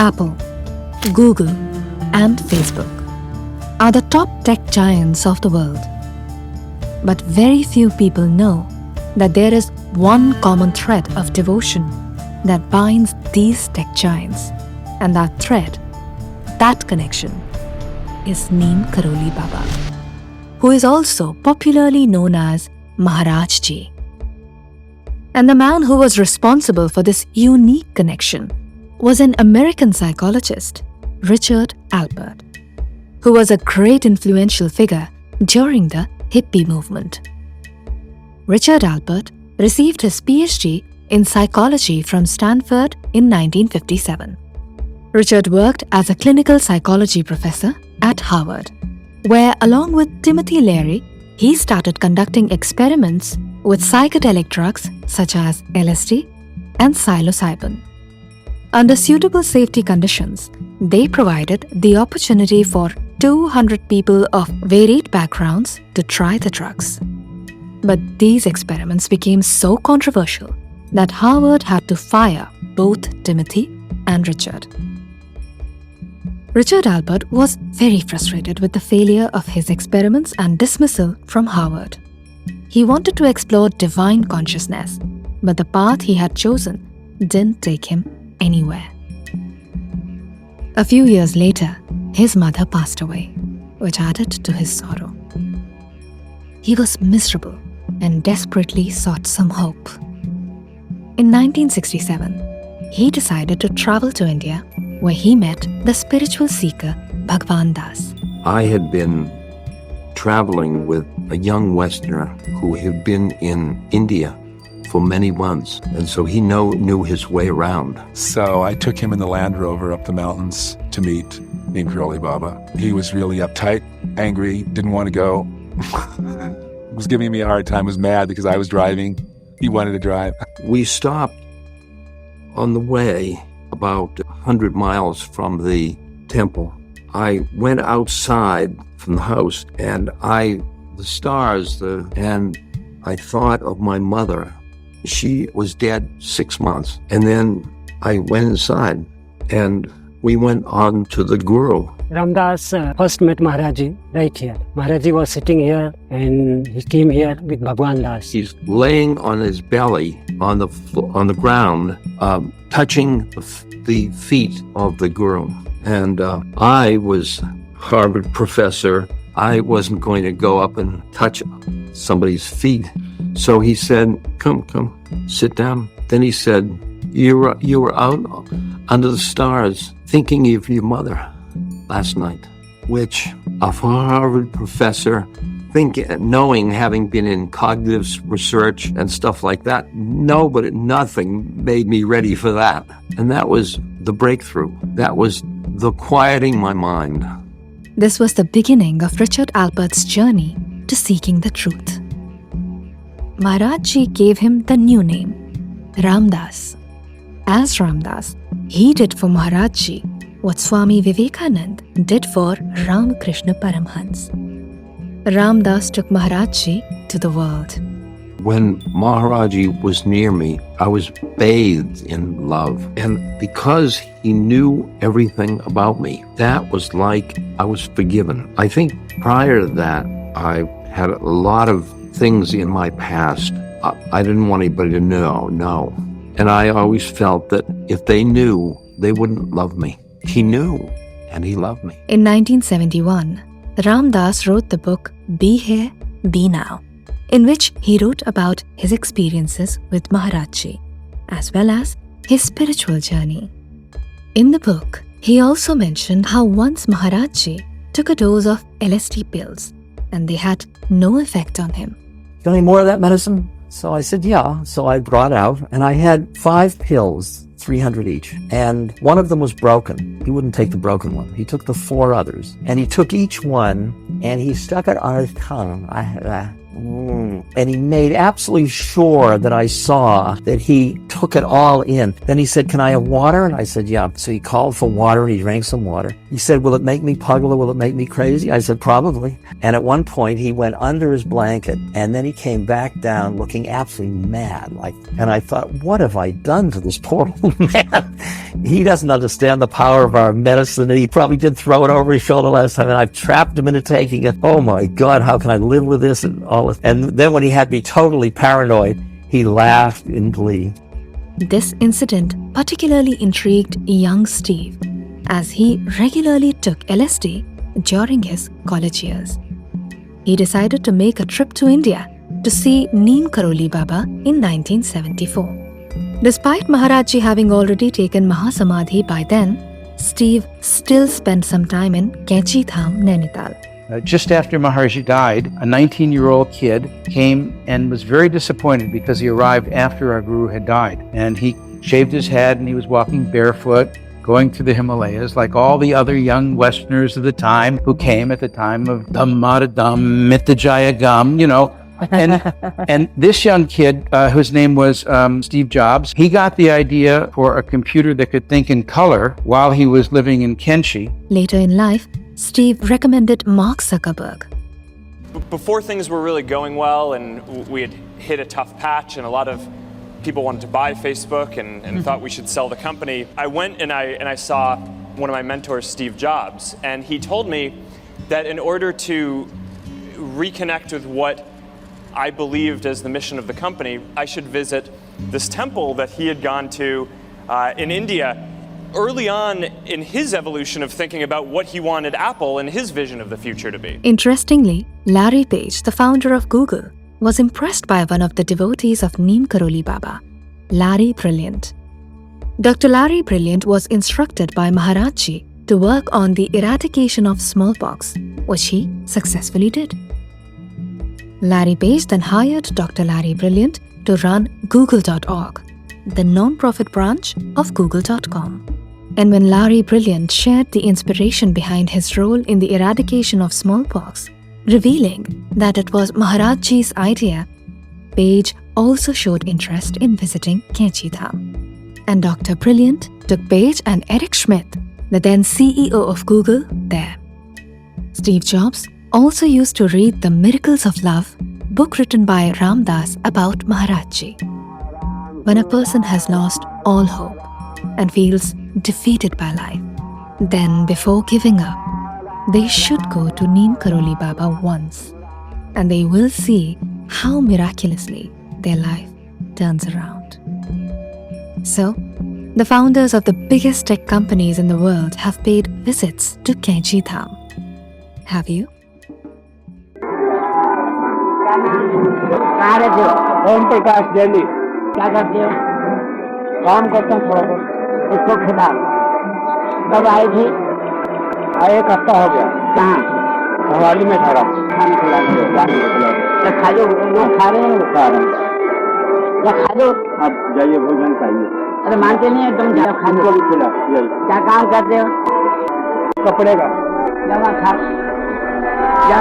Apple, Google, and Facebook are the top tech giants of the world. But very few people know that there is one common thread of devotion that binds these tech giants, and that thread, that connection, is Neem Karoli Baba, who is also popularly known as Maharajji. And the man who was responsible for this unique connection was an American psychologist, Richard Alpert, who was a great influential figure during the hippie movement. Richard Alpert received his PhD in psychology from Stanford in 1957. Richard worked as a clinical psychology professor at Harvard, where along with Timothy Leary, he started conducting experiments with psychedelic drugs such as LSD and psilocybin. Under suitable safety conditions, they provided the opportunity for 200 people of varied backgrounds to try the drugs. But these experiments became so controversial that Harvard had to fire both Timothy and Richard. Richard Alpert was very frustrated with the failure of his experiments and dismissal from Harvard. He wanted to explore divine consciousness, but the path he had chosen didn't take him anywhere. A few years later, his mother passed away, which added to his sorrow. He was miserable and desperately sought some hope. In 1967, he decided to travel to India, where he met the spiritual seeker Bhagwan Das. I had been traveling with a young Westerner who had been in India for many months, and so he knew his way around. So I took him in the Land Rover up the mountains to meet Neem Karoli Baba. He was really uptight, angry, didn't want to go. Was giving me a hard time, was mad because I was driving. He wanted to drive. We stopped on the way about 100 miles from the temple. I went outside from the house and I thought of my mother. She was dead 6 months. And then I went inside and we went on to the Guru. Ramdas first met Maharajji right here. Maharajji was sitting here and he came here with Bhagwan Das. He's laying on his belly on the ground, touching the feet of the Guru. And I was Harvard professor. I wasn't going to go up and touch somebody's feet. So he said, come, sit down. Then he said, you were out under the stars thinking of your mother last night, which a Harvard professor, having been in cognitive research and stuff like that, nothing made me ready for that. And that was the breakthrough. That was the quieting my mind. This was the beginning of Richard Alpert's journey to seeking the truth. Maharajji gave him the new name, Ramdas. As Ramdas, he did for Maharajji what Swami Vivekanand did for Ramakrishna Paramhans. Ramdas took Maharajji to the world. When Maharajji was near me, I was bathed in love. And because he knew everything about me, that was like I was forgiven. I think prior to that, I had a lot of things in my past. I didn't want anybody to know. And I always felt that if they knew, they wouldn't love me. He knew, and he loved me. In 1971, Ramdas wrote the book Be Here, Be Now, in which he wrote about his experiences with Maharajji, as well as his spiritual journey. In the book, he also mentioned how once Maharajji took a dose of LSD pills, and they had no effect on him. "Got any more of that medicine?" So I said, yeah. So I brought out, and I had 5 pills, 300 each. And one of them was broken. He wouldn't take the broken one. He took the 4 others. And he took each one, and he stuck it on his tongue. And he made absolutely sure that I saw that he took it all in. Then he said, "Can I have water?" And I said, "Yeah." So he called for water and he drank some water. He said, "Will it make me puggle or will it make me crazy?" I said, "Probably." And at one point he went under his blanket and then he came back down looking absolutely mad. And I thought, what have I done to this poor old man? He doesn't understand the power of our medicine, and he probably did throw it over his shoulder last time, and I've trapped him into taking it. Oh my God, how can I live with this and all this? And then when he had me totally paranoid, he laughed in glee. This incident particularly intrigued young Steve, as he regularly took LSD during his college years. He decided to make a trip to India to see Neem Karoli Baba in 1974. Despite Maharajji having already taken Mahasamadhi by then, Steve still spent some time in Kainchi Dham, Nainital. Just after Maharajji died, a 19-year-old kid came and was very disappointed because he arrived after our guru had died. And he shaved his head and he was walking barefoot, going through the Himalayas like all the other young Westerners of the time who came at the time of Dhammadam, Mitajayagam, And this young kid, whose name was Steve Jobs, he got the idea for a computer that could think in color while he was living in Kainchi. Later in life, Steve recommended Mark Zuckerberg. Before things were really going well and we had hit a tough patch and a lot of people wanted to buy Facebook and thought we should sell the company, I went and I saw one of my mentors, Steve Jobs, and he told me that in order to reconnect with what I believed as the mission of the company, I should visit this temple that he had gone to in India early on in his evolution of thinking about what he wanted Apple and his vision of the future to be. Interestingly, Larry Page, the founder of Google, was impressed by one of the devotees of Neem Karoli Baba, Larry Brilliant. Dr. Larry Brilliant was instructed by Maharajji to work on the eradication of smallpox, which he successfully did. Larry Page then hired Dr. Larry Brilliant to run Google.org, the non-profit branch of Google.com. And when Larry Brilliant shared the inspiration behind his role in the eradication of smallpox, revealing that it was Maharajji's idea, Page also showed interest in visiting Kainchi Dham. And Dr. Brilliant took Page and Eric Schmidt, the then CEO of Google, there. Steve Jobs also used to read The Miracles of Love, book written by Ram Dass about Maharajji. When a person has lost all hope and feels defeated by life, then before giving up, they should go to Neem Karoli Baba once, and they will see how miraculously their life turns around. So, the founders of the biggest tech companies in the world have paid visits to Kainchi Dham. Have you? कहाँ रहते हो? ओम प्रकाश दिल्ली। क्या करते हो? काम करता हूँ थोड़ा बहुत। इसको खिला। कब आई थी? एक हफ्ता हो गया। कहाँ? हवाली में ठहरा। खाने खिला दो। तो खा लो, लोग खा रहे हैं, वो खा रहे हैं। या खा लो। आप जाइए भोजन खाइए। अरे मानते नहीं है तुम जाओ खाने को भी खिला। क्या काम करते हो? कपड़े का। क्या खा? क्या?